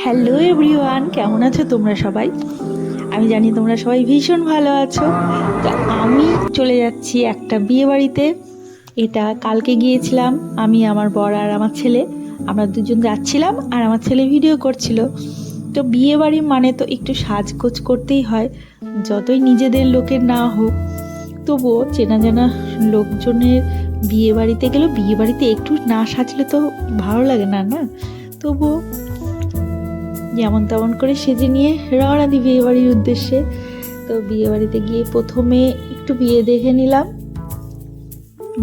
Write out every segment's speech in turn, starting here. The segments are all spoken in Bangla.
হ্যালো এভরিওয়ান, কেমন আছো তোমরা সবাই? আমি জানি তোমরা সবাই ভীষণ ভালো আছো। তো আমি চলে যাচ্ছি একটা বিয়ে বাড়িতে। এটা কালকে গিয়েছিলাম আমি, আমার বর আর আমার ছেলে। আমরা দুজন যাচ্ছিলাম আর আমার ছেলে ভিডিও করছিল। তো বিয়ে বাড়ি মানে তো একটু সাজগোজ করতেই হয়, যতই নিজেদের লোকের না হোক। তবুও চেনা জানা লোকজনের বিয়ে বাড়িতে গেলেও বিয়ে বাড়িতে একটু না সাজলে তো ভালো লাগে না, না? তবুও যেমন তেমন করে সেজে নিয়ে রওনা দিই বিয়ে বাড়ির উদ্দেশ্যে। তো বিয়ে বাড়িতে গিয়ে প্রথমে একটু বিয়ে দেখে নিলাম,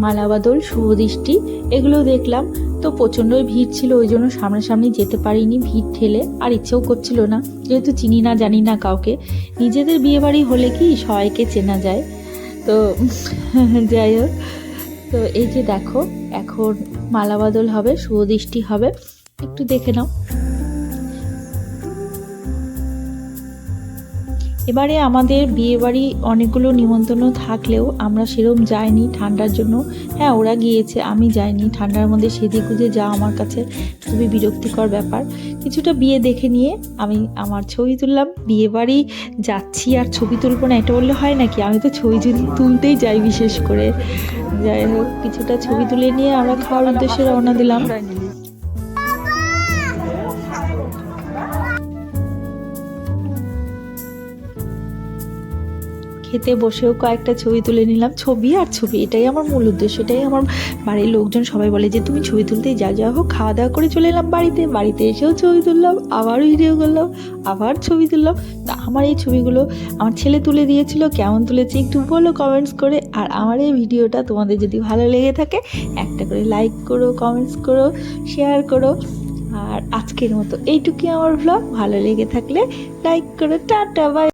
মালাবাদল, শুভদৃষ্টি এগুলো দেখলাম। তো প্রচণ্ডই ভিড় ছিল, ওই জন্য সামনাসামনি যেতে পারিনি, ভিড় ঠেলে। আর ইচ্ছেও করছিল না, যেহেতু চিনি না জানি না কাউকে। নিজেদের বিয়ে বাড়ি হলে কি সবাইকে চেনা যায়। তো যাই হোক, তো এই যে দেখো, এখন মালাবাদল হবে, শুভদৃষ্টি হবে, একটু দেখে নাও। এবারে আমাদের বিয়েবাড়ি অনেকগুলো নিমন্ত্রণ থাকলেও আমরা সেরকম যাইনি ঠান্ডার জন্য। হ্যাঁ, ওরা গিয়েছে, আমি যাইনি। ঠান্ডার মধ্যে সেজে গুজে যাওয়া আমার কাছে খুবই বিরক্তিকর ব্যাপার। কিছুটা বিয়ে দেখে নিয়ে আমি আমার ছবি তুললাম। বিয়ে বাড়ি যাচ্ছি আর ছবি তুলবো না, এটা বললে হয় নাকি? আমি তো ছবি তুলতেই যাই বিশেষ করে। যাই হোক, কিছুটা ছবি তুলে নিয়ে আমরা খাওয়ার উদ্দেশ্যে রওনা দিলাম। খেতে বসেও কয়েকটা ছবি তুলে নিলাম। ছবি আর ছবি, এটাই আমার মূল উদ্দেশ্য। এটাই আমার বাড়ির লোকজন সবাই বলে যে তুমি ছবি তুলতেই যা হোক। খাওয়া দাওয়া করে চলে এলাম বাড়িতে এসেও ছবি তুললাম, আবার ভিডিও করলাম, আবার ছবি তুললাম। তা আমার এই ছবিগুলো আমার ছেলে তুলে দিয়েছিল। কেমন তুলেছি একটু বলো কমেন্টস করে। আর আমার এই ভিডিওটা তোমাদের যদি ভালো লেগে থাকে, একটা করে লাইক করো, কমেন্টস করো, শেয়ার করো। আর আজকের মতো এইটুকুই আমার ভ্লগ। ভালো লেগে থাকলে লাইক করো। Tata, by.